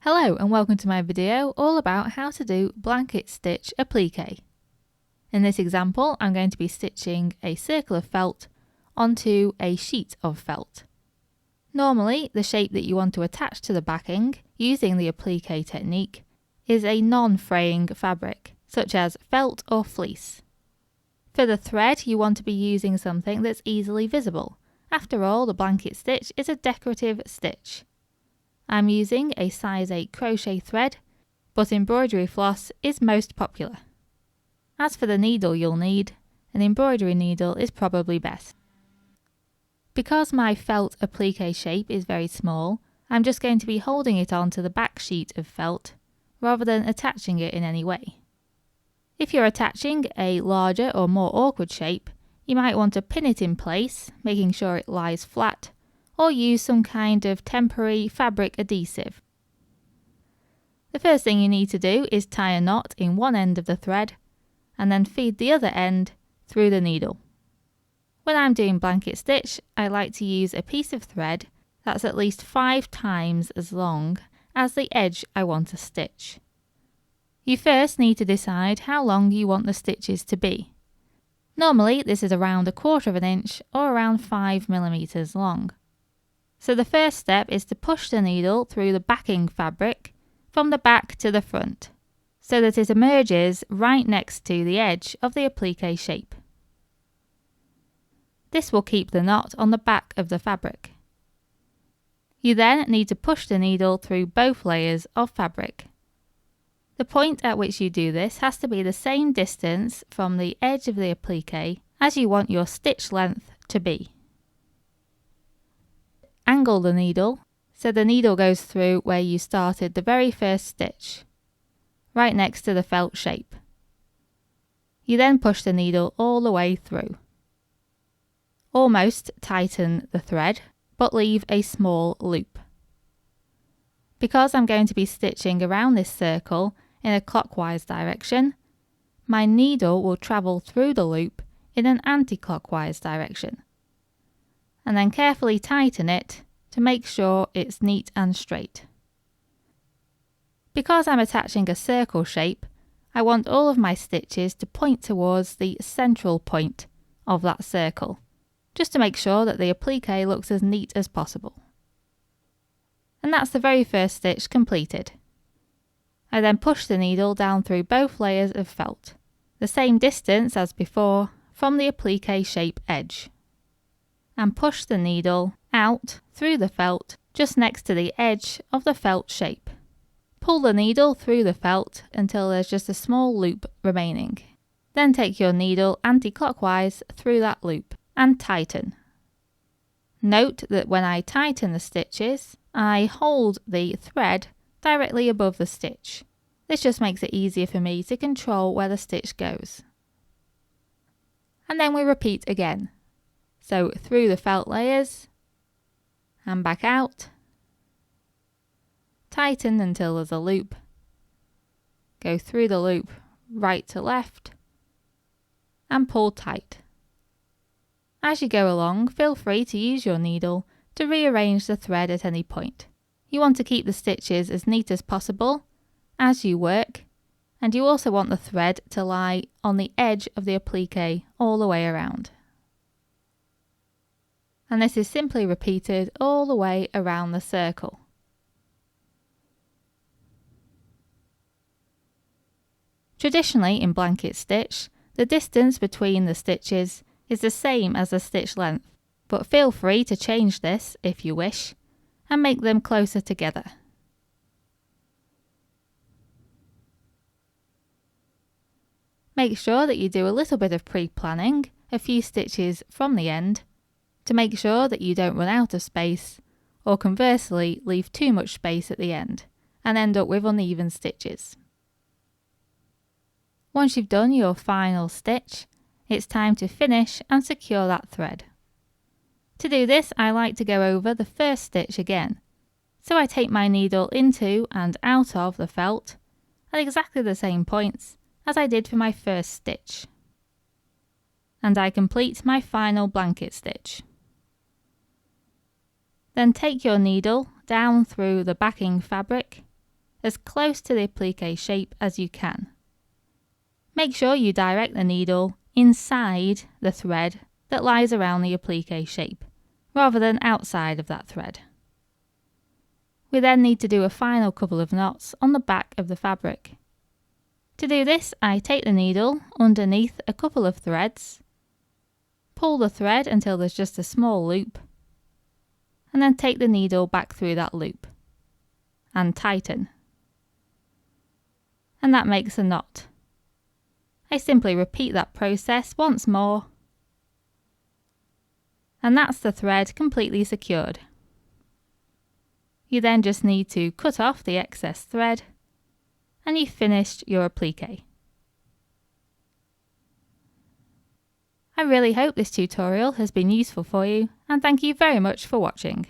Hello and welcome to my video all about how to do blanket stitch applique. In this example, I'm going to be stitching a circle of felt onto a sheet of felt. Normally, the shape that you want to attach to the backing using the applique technique is a non-fraying fabric, such as felt or fleece. For the thread, you want to be using something that's easily visible. After all, the blanket stitch is a decorative stitch. I'm using a size 8 crochet thread, but embroidery floss is most popular. As for the needle you'll need, an embroidery needle is probably best. Because my felt applique shape is very small, I'm just going to be holding it onto the back sheet of felt, rather than attaching it in any way. If you're attaching a larger or more awkward shape, you might want to pin it in place, making sure it lies flat, or use some kind of temporary fabric adhesive. The first thing you need to do is tie a knot in one end of the thread and then feed the other end through the needle. When I'm doing blanket stitch, I like to use a piece of thread that's at least 5 times as long as the edge I want to stitch. You first need to decide how long you want the stitches to be. Normally this is around 1/4 inch or around 5 millimeters long. So the first step is to push the needle through the backing fabric from the back to the front, so that it emerges right next to the edge of the applique shape. This will keep the knot on the back of the fabric. You then need to push the needle through both layers of fabric. The point at which you do this has to be the same distance from the edge of the applique as you want your stitch length to be. Angle the needle so the needle goes through where you started the very first stitch, right next to the felt shape. You then push the needle all the way through. Almost tighten the thread, but leave a small loop. Because I'm going to be stitching around this circle in a clockwise direction, my needle will travel through the loop in an anti-clockwise direction, and then carefully tighten it to make sure it's neat and straight. Because I'm attaching a circle shape, I want all of my stitches to point towards the central point of that circle, just to make sure that the applique looks as neat as possible. And that's the very first stitch completed. I then push the needle down through both layers of felt, the same distance as before from the applique shape edge, and push the needle out through the felt just next to the edge of the felt shape. Pull the needle through the felt until there's just a small loop remaining. Then take your needle anti-clockwise through that loop and tighten. Note that when I tighten the stitches, I hold the thread directly above the stitch. This just makes it easier for me to control where the stitch goes. And then we repeat again. So through the felt layers and back out. Tighten until there's a loop. Go through the loop right to left and pull tight. As you go along, feel free to use your needle to rearrange the thread at any point. You want to keep the stitches as neat as possible as you work, and you also want the thread to lie on the edge of the applique all the way around. And this is simply repeated all the way around the circle. Traditionally in blanket stitch, the distance between the stitches is the same as the stitch length, but feel free to change this if you wish and make them closer together. Make sure that you do a little bit of pre-planning, a few stitches from the end, to make sure that you don't run out of space, or conversely leave too much space at the end and end up with uneven stitches. Once you've done your final stitch, it's time to finish and secure that thread. To do this, I like to go over the first stitch again. So I take my needle into and out of the felt at exactly the same points as I did for my first stitch. And I complete my final blanket stitch. Then take your needle down through the backing fabric as close to the appliqué shape as you can. Make sure you direct the needle inside the thread that lies around the appliqué shape, rather than outside of that thread. We then need to do a final couple of knots on the back of the fabric. To do this, I take the needle underneath a couple of threads, pull the thread until there's just a small loop, and then take the needle back through that loop and tighten. And that makes a knot. I simply repeat that process once more, and that's the thread completely secured. You then just need to cut off the excess thread, and you've finished your appliqué. I really hope this tutorial has been useful for you, and thank you very much for watching.